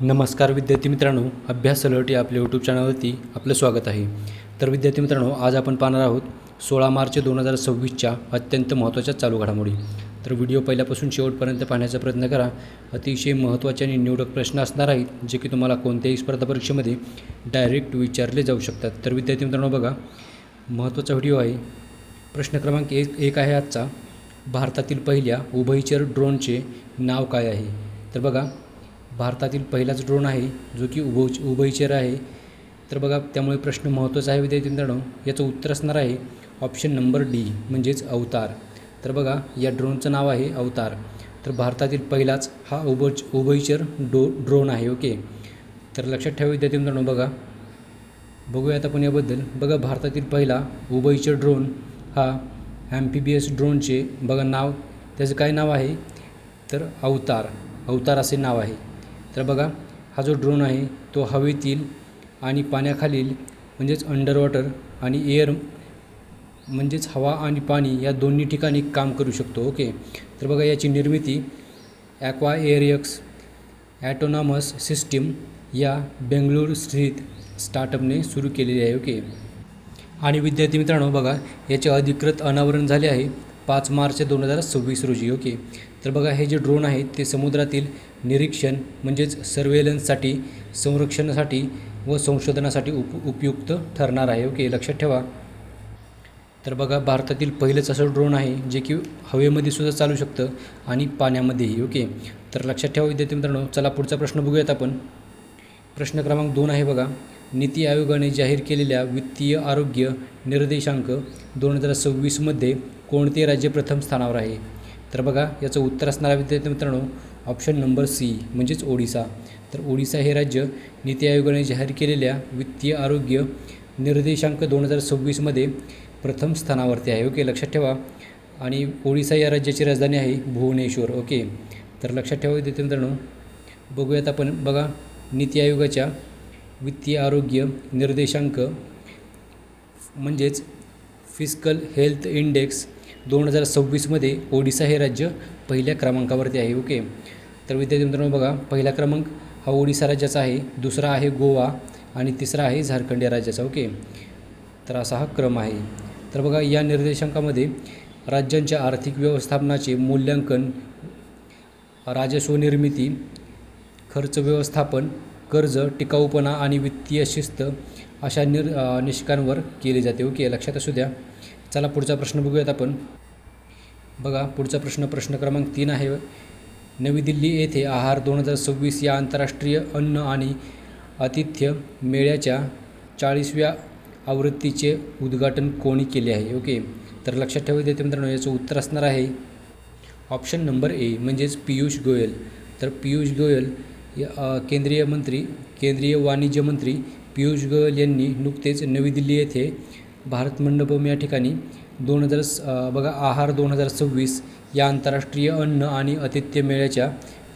नमस्कार विद्यार्थी मित्रांनो, अभ्यास अलर्ट या आपल्या यूट्यूब चॅनलवरती आपलं स्वागत आहे. तर विद्यार्थी मित्रांनो, आज आपण पाहणार आहोत 16 मार्च 2026च्या अत्यंत महत्त्वाच्या चालू घडामोडी. तर व्हिडिओ पहिल्यापासून शेवटपर्यंत पाहण्याचा प्रयत्न करा. अतिशय महत्त्वाचे आणि निवडक प्रश्न असणार आहेत, जे की तुम्हाला कोणत्याही स्पर्धा परीक्षेमध्ये डायरेक्ट विचारले जाऊ शकतात. तर विद्यार्थी मित्रांनो बघा, महत्त्वाचा व्हिडिओ आहे. प्रश्न क्रमांक एक आहे आजचा. भारतातील पहिल्या उभयचर ड्रोनचे नाव काय आहे? तर बघा, भारतातील पहिलाच ड्रोन आहे जो की उभयचर आहे. तर बघा, त्यामुळे प्रश्न महत्त्वाचा आहे विद्यार्थी मित्रांनो. याचं उत्तर असणार आहे ऑप्शन नंबर डी म्हणजेच अवतार. तर बघा, या ड्रोनचं नाव आहे अवतार. तर भारतातील पहिलाच हा उभयचर ड्रोन आहे. ओके, तर लक्षात ठेवा विद्यार्थी मित्रांनो. बघूयात आपण याबद्दल. बघा, भारतातील पहिला उभयचर ड्रोन हा ॲम्फिबियस ड्रोनचे बघा नाव, त्याचं काय नाव आहे तर अवतार असे नाव आहे. तर बघा, हा जो ड्रोन आहे तो हवेतील आणि पाण्याखालील म्हणजेच अंडर वॉटर आणि एअर म्हणजेच हवा आणि पाणी या दोन्ही ठिकाणी काम करू शकतो. ओके, तर बघा, याची निर्मिती ॲक्वा एअरएक्स ॲटोनॉमस सिस्टीम या बेंगळुरू स्थित स्टार्टअपने सुरू केलेली आहे. ओके, आणि विद्यार्थी मित्रांनो बघा, याचे अधिकृत अनावरण झाले आहे 5 मार्च 2026 रोजी. ओके, तर बघा, हे जे ड्रोन आहेत ते समुद्रातील निरीक्षण म्हणजेच सर्वेलन्ससाठी, संरक्षणासाठी व संशोधनासाठी उपयुक्त ठरणार आहे. ओके, लक्षात ठेवा. तर बघा, भारतातील पहिलंच असं ड्रोन आहे जे की हवेमध्ये सुद्धा चालू शकतं आणि पाण्यामध्येही. ओके, तर लक्षात ठेवा विद्यार्थी मित्रांनो. चला पुढचा प्रश्न बघूयात आपण. प्रश्न क्रमांक 2 आहे बघा. नीती आयोगाने जाहीर केलेल्या वित्तीय आरोग्य निर्देशांक 2026मध्ये कोणते राज्य प्रथम स्थानावर आहे? तर बघा, याचं उत्तर असणार आहे विद्यार्थी मित्रांनो ऑप्शन नंबर सी म्हणजेच ओडिसा. तर ओडिसा हे राज्य नीती आयोगाने जाहीर केलेल्या वित्तीय आरोग्य निर्देशांक 2026मध्ये प्रथम स्थानावरती आहे. ओके, लक्षात ठेवा. आणि ओडिसा या राज्याची राजधानी आहे भुवनेश्वर. ओके, तर लक्षात ठेवा विद्यार्थी मित्रांनो. बघूयात आपण. बघा, नीती आयोगाच्या वित्तीय आरोग्य निर्देशांक म्हणजेच फिस्कल हेल्थ इंडेक्स 2026मध्ये ओडिसा हे राज्य पहिल्या क्रमांकावरती आहे. ओके, तर विद्यार्थी मित्रांनो बघा, पहिला क्रमांक हा ओडिसा राज्याचा आहे, दुसरा आहे गोवा आणि तिसरा आहे झारखंड या राज्याचा. ओके, तर असा हा क्रम आहे. तर बघा, या निर्देशांकामध्ये राज्यांच्या आर्थिक व्यवस्थापनाचे मूल्यांकन, राजस्व निर्मिती, खर्च व्यवस्थापन, कर्ज टिकाऊपणा आणि वित्तीय शिस्त अशा निष्कर्षांवर केले जाते. ओके, लक्षात असू द्या. चला पुढचा प्रश्न बघूयात आपण. बघा, पुढचा प्रश्न क्रमांक 3 आहे. नवी दिल्ली येथे आहार 2026 या आंतरराष्ट्रीय अन्न आणि आतिथ्य मेळ्याच्या 40व्या आवृत्तीचे उद्घाटन कोणी केले आहे? ओके, तर लक्षात ठेवा विद्यार्थी मित्रांनो, याचं उत्तर असणार आहे ऑप्शन नंबर ए म्हणजेच पीयूष गोयल. तर पीयूष गोयल केंद्रीय वाणिज्य मंत्री पीयूष गोयल यांनी नुकतेच नवी दिल्ली येथे भारत मंडपम या ठिकाणी आहार 2026 या आंतरराष्ट्रीय अन्न आणि आतिथ्य मेळ्याच्या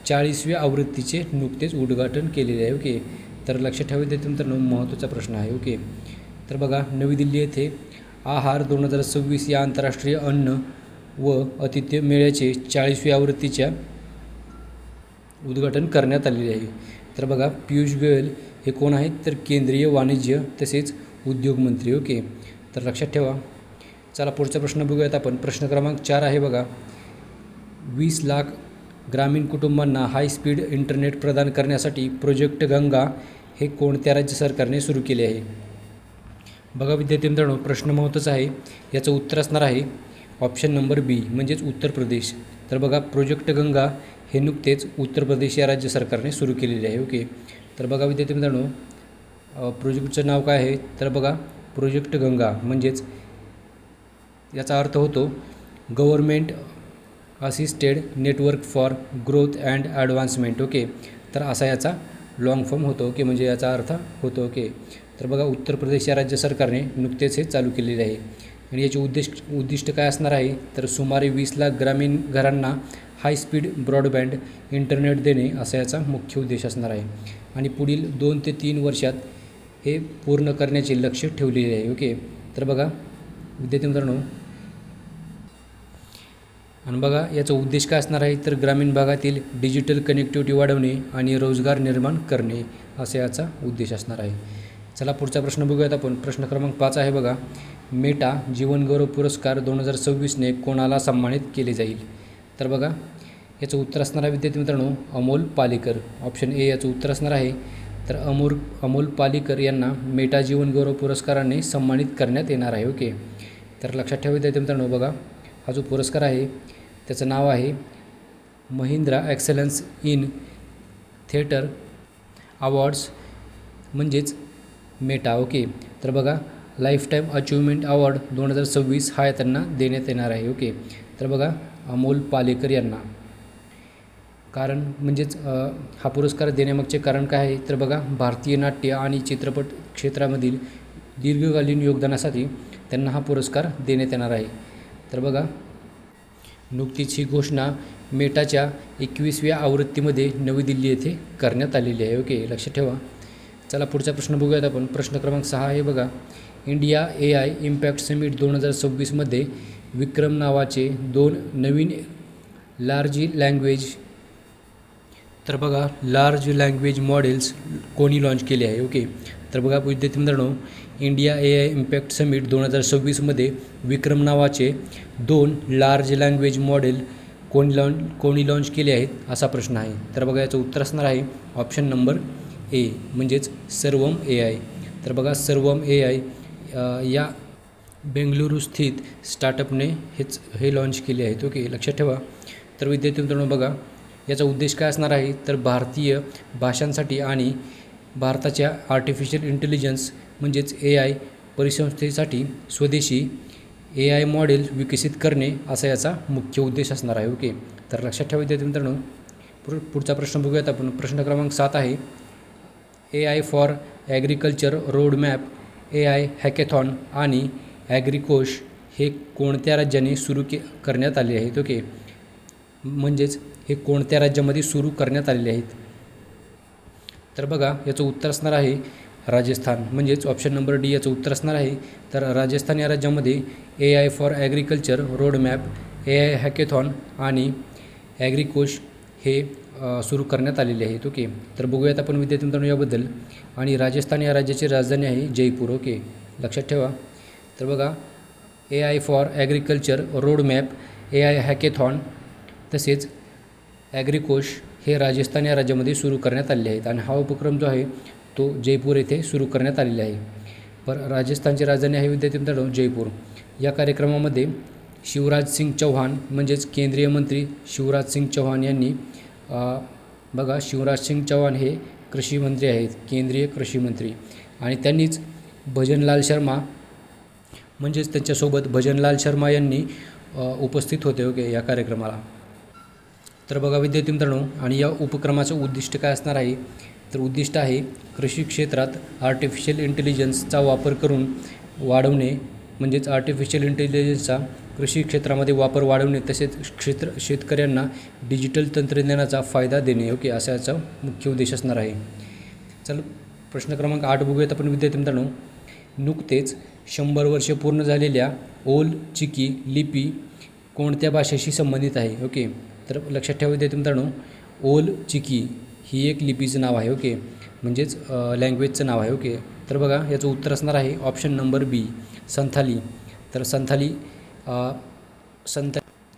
40व्या आवृत्तीचे नुकतेच उद्घाटन केलेले आहे. ओके, तर लक्षात ठेवा विद्यार्थी मित्रांनो, महत्त्वाचा प्रश्न आहे. ओके, तर बघा, नवी दिल्ली येथे आहार 2026 या आंतरराष्ट्रीय अन्न व आतिथ्य मेळ्याचे 40व्या आवृत्तीच्या उद्घाटन करण्यात आलेले आहे. तर बघा, पीयूष गोयल हे कोण आहेत तर केंद्रीय वाणिज्य तसेच उद्योग मंत्री. ओके, तर लक्षात ठेवा. चला पुढचा प्रश्न बघूयात आपण. प्रश्न क्रमांक 4 आहे बघा. 20 लाख ग्रामीण कुटुंबांना हाय स्पीड इंटरनेट प्रदान करण्यासाठी प्रोजेक्ट गंगा हे कोणत्या राज्य सरकारने सुरू केले आहे? बघा विद्यार्थी मित्रांनो, प्रश्न महत्त्वाचा आहे. याचं उत्तर असणार आहे ऑप्शन नंबर बी म्हणजेच उत्तर प्रदेश. तर बघा, प्रोजेक्ट गंगा हे नुकतेच उत्तर प्रदेश या राज्य सरकारने सुरू केलेले आहे. ओके, तर बघा विद्यार्थी मित्रांनो, प्रोजेक्टचं नाव काय आहे तर बघा, प्रोजेक्ट गंगा म्हणजेच याचा अर्थ होतो government assisted network for growth and advancement. Okay, तर असा याचा लॉंग फॉर्म होतो. ओके, म्हणजे याचा अर्थ होतो. ओके, तर बघा, उत्तर प्रदेश या राज्य सरकारने नुकतेच हे चालू केलेले आहे. आणि याचे उद्दिष्ट काय असणार आहे तर सुमारे 20 लाख ग्रामीण घरांना हाय स्पीड ब्रॉडबँड इंटरनेट देणे असा याचा मुख्य उद्देश असणार आहे. आणि पुढील 2 ते 3 वर्षात हे पूर्ण करण्याचे लक्ष्य ठेवलेले आहे. ओके, तर बघा विद्यार्थी मित्रांनो, आणि बघा याचा उद्देश काय असणार आहे तर ग्रामीण भागातील डिजिटल कनेक्टिव्हिटी वाढवणे आणि रोजगार निर्माण करणे असा याचा उद्देश असणार आहे. चला पुढचा प्रश्न बघूयात आपण. प्रश्न क्रमांक 5 आहे बघा, मेटा जीवनगौरव पुरस्कार 2026ने कोणाला सन्मानित केले जाईल? तर बघा याचं उत्तर असणार आहे विद्यार्थी मित्रांनो अमोल पालेकर. ऑप्शन ए याचं उत्तर असणार आहे. तर अमोल पालेकर यांना मेटा जीवनगौरव पुरस्काराने सन्मानित करण्यात येणार आहे. ओके, तर लक्षात ठेवा विद्यार्थी मित्रांनो, बघा हा जो पुरस्कार आहे त्याचं नाव आहे Mahindra excellence in theatre awards म्हणजेच मेटा. ओके, तर बघा लाईफ टाईम अचिव्हमेंट अवॉर्ड 2026 हा त्यांना देण्यात येणार आहे. ओके, तर बघा अमोल पालेकर यांना कारण म्हणजेच हा पुरस्कार देण्यामागचे कारण काय आहे तर बघा भारतीय नाट्य आणि चित्रपट क्षेत्रामधील दीर्घकालीन योगदानासाठी त्यांना हा पुरस्कार देण्यात येणार आहे. तर बघा नुकतीच ही घोषणा मेटाच्या 21व्या आवृत्तीमध्ये नवी दिल्ली येथे करण्यात आलेली आहे. ओके, लक्षात ठेवा. चला पुढचा प्रश्न बघूयात आपण. प्रश्न क्रमांक 6 आहे बघा, इंडिया AI इम्पॅक्ट समिट 2026मध्ये विक्रम नावाचे 2 नवीन लार्ज लँग्वेज मॉडेल्स कोणी लॉन्च केले आहे? ओके, तर बघा विद्यार्थी मित्रांनो इंडिया AI इम्पॅक्ट समिट 2026मध्ये विक्रम नावाचे 2 लार्ज लँग्वेज मॉडेल कोणी लॉन्च केले आहेत असा प्रश्न आहे. तर बघा याचं उत्तर असणार आहे ऑप्शन नंबर ए म्हणजेच सर्वम AI. तर बघा सर्वम AI या बेंगलुरू स्थित स्टार्टअपने हे लॉन्च केले आहेत. ओके, लक्षात ठेवा. तर विद्यार्थी मित्रांनो बघा याचा उद्देश काय असणार आहे तर भारतीय भाषांसाठी आणि भारताच्या आर्टिफिशियल इंटेलिजन्स म्हणजेच AI परिसंस्थेसाठी स्वदेशी AI मॉडेल विकसित करणे असा याचा मुख्य उद्देश असणार आहे. ओके, तर लक्षात ठेवा विद्यार्थी मित्रांनो. पुढचा प्रश्न बघूयात आपण. प्रश्न क्रमांक 7 आहे, AI for agriculture roadmap, AI hackathon आणि ॲग्रिकोश हे कोणत्या राज्याने सुरू करण्यात आले आहेत? ओके, म्हणजेच हे कोणत्या राज्यामध्ये सुरू करण्यात आलेले आहेत? तर बघा याचं उत्तर असणार आहे राजस्थान म्हणजेच ऑप्शन नंबर डी याचं उत्तर असणार आहे. तर राजस्थान या राज्यामध्ये AI for agriculture roadmap, AI hackathon आणि ॲग्रिकोश हे सुरू करण्यात आलेले आहेत. ओके, तर बघूयात आपण विद्यार्थी मित्रांनो याबद्दल. आणि राजस्थान या राज्याची राजधानी आहे जयपूर. ओके, लक्षात ठेवा. तर बघा AI for agriculture roadmap, AI hackathon तसेच ॲग्रिकोश हे राजस्थान या राज्यामध्ये सुरू करण्यात आलेले आहेत आणि हा उपक्रम जो आहे तो जयपूर येथे सुरू करण्यात आलेला आहे. पर राजस्थानची राजधानी आहे विद्यार्थी मित्रांनो जयपूर. या कार्यक्रमामध्ये शिवराज सिंग चौहान म्हणजेच केंद्रीय मंत्री शिवराज सिंग चौहान यांनी बघा शिवराज सिंग चौहान हे कृषी मंत्री आहेत, केंद्रीय कृषी मंत्री, आणि त्यांनीच भजनलाल शर्मा म्हणजेच त्यांच्यासोबत भजनलाल शर्मा यांनी उपस्थित होते. ओके, या कार्यक्रमाला. तर बघा विद्यार्थी मित्रांनो आणि या उपक्रमाचं उद्दिष्ट काय असणार आहे तर उद्दिष्ट आहे कृषी क्षेत्रात आर्टिफिशियल इंटेलिजन्सचा वापर करून वाढवणे म्हणजेच आर्टिफिशियल इंटेलिजन्सचा कृषी क्षेत्रामध्ये वापर वाढवणे तसेच शेतकऱ्यांना डिजिटल तंत्रज्ञानाचा फायदा देणे. ओके, असा याचा मुख्य उद्देश असणार आहे. चल प्रश्न क्रमांक 8 बघूयात आपण विद्यार्थी मित्रांनो. नुकतेच 100 वर्षे पूर्ण झालेल्या ओल चिकी लिपी कोणत्या भाषेशी संबंधित आहे? ओके, तर लक्षात ठेवा विद्यार्थी मित्रांनो ओल चिकी ही एक लिपीचं नाव आहे. ओके, म्हणजेच लँग्वेजचं नाव आहे. ओके, तर बघा याचं उत्तर असणार आहे ऑप्शन नंबर बी संथाली. तर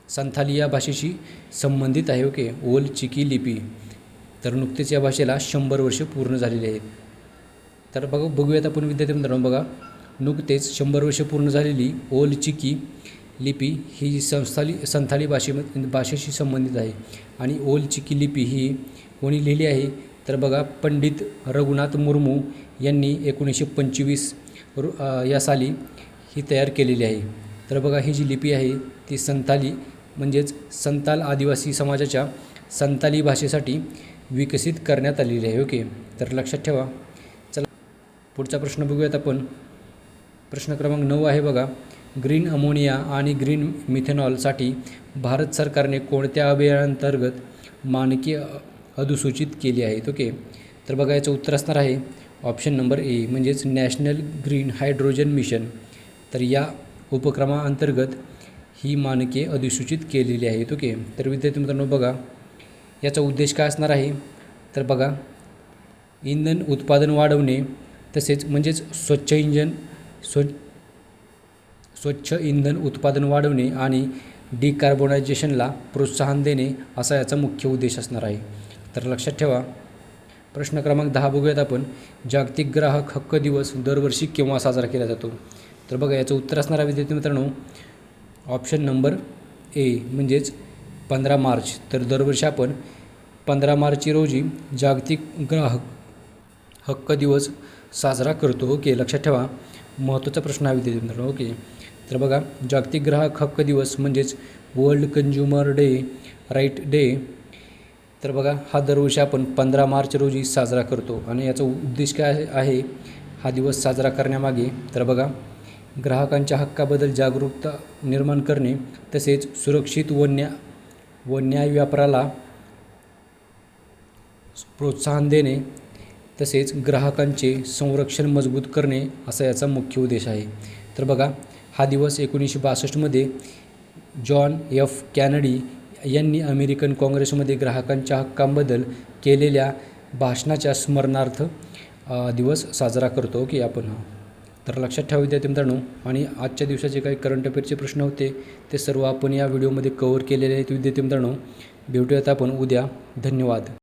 संथाली या भाषेशी संबंधित आहे. ओके, ओल चिकी लिपी. तर नुकतेच या भाषेला 100 वर्षे पूर्ण झालेली आहेत. तर बघूयात आपण विद्यार्थी मित्रांनो बघा नुकतेच 100 वर्षे पूर्ण झालेली ओल चिकी लिपी ही संथाली भाषेशी संबंधित आहे. आणि ओल चिकी लिपी ही कोणी लिहिली आहे तर बघा पंडित रघुनाथ मुर्मू यांनी 1925 या साली ही तयार केलेली आहे. तर बघा ही जी लिपी आहे ती संथाली म्हणजेच संताल आदिवासी समाजाच्या संथाली भाषेसाठी विकसित करण्यात आलेली आहे. ओके, तर लक्षात ठेवा. चला पुढचा प्रश्न बघूयात आपण. प्रश्न क्रमांक 9 आहे बघा, ग्रीन अमोनिया आणि ग्रीन मिथेनॉलसाठी भारत सरकारने कोणत्या अभियानांतर्गत मानके अधिसूचित केली आहेत? ओके, तर बघा याचं उत्तर असणार आहे ऑप्शन नंबर ए म्हणजेच नॅशनल ग्रीन हायड्रोजन मिशन. तर या उपक्रमाअंतर्गत ही मानके अधिसूचित केलेली आहेत. ओके, तर विद्यार्थी मित्रांनो बघा, याचा उद्देश काय असणार आहे, तर बघा, इंधन उत्पादन वाढवणे, तसेच म्हणजेच स्वच्छ इंधन उत्पादन वाढवणे आणि डिकार्बोनायझेशनला प्रोत्साहन देणे असा याचा मुख्य उद्देश असणार आहे. तर लक्षात ठेवा. प्रश्न क्रमांक 10 बघूयात आपण. जागतिक ग्राहक हक्क दिवस दरवर्षी केव्हा साजरा केला जातो? तर बघा, याचं उत्तर असणार आहे विद्यार्थी मित्रांनो ऑप्शन नंबर ए म्हणजेच 15 मार्च. तर दरवर्षी आपण 15 मार्च रोजी जागतिक ग्राहक हक्क दिवस साजरा करतो. ओके, लक्षात ठेवा, महत्त्वाचा प्रश्न आहे विद्यार्थी मित्रांनो. ओके, तर बघा, जागतिक ग्राहक हक्क दिवस म्हणजेच वर्ल्ड कंझ्युमर राईट डे, तर बघा, हा दरवर्षी आपण 15 मार्च रोजी साजरा करतो. आणि याचा उद्देश काय आहे हा दिवस साजरा करण्यामागे? तर बघा, ग्राहकांच्या हक्काबद्दल जागरूकता निर्माण करणे, तसेच सुरक्षित व न्याय व्यापाराला प्रोत्साहन देणे, तसेच ग्राहकांचे संरक्षण मजबूत करणे असा याचा मुख्य उद्देश आहे. तर बघा, हा दिवस 1962मध्ये जॉन एफ कॅनडी यांनी अमेरिकन काँग्रेसमध्ये ग्राहकांच्या हक्कांबद्दल केलेल्या भाषणाच्या स्मरणार्थ दिवस साजरा करतो. ओके, आपण तर लक्षात ठेवा विद्यार्थी मित्रांनो. आणि आजच्या दिवसाचे काही करंट अफेअरचे प्रश्न होते ते सर्व आपण या व्हिडिओमध्ये कव्हर केलेले आहेत विद्यार्थी मित्रांनो. भेटूयात आपण उद्या. धन्यवाद.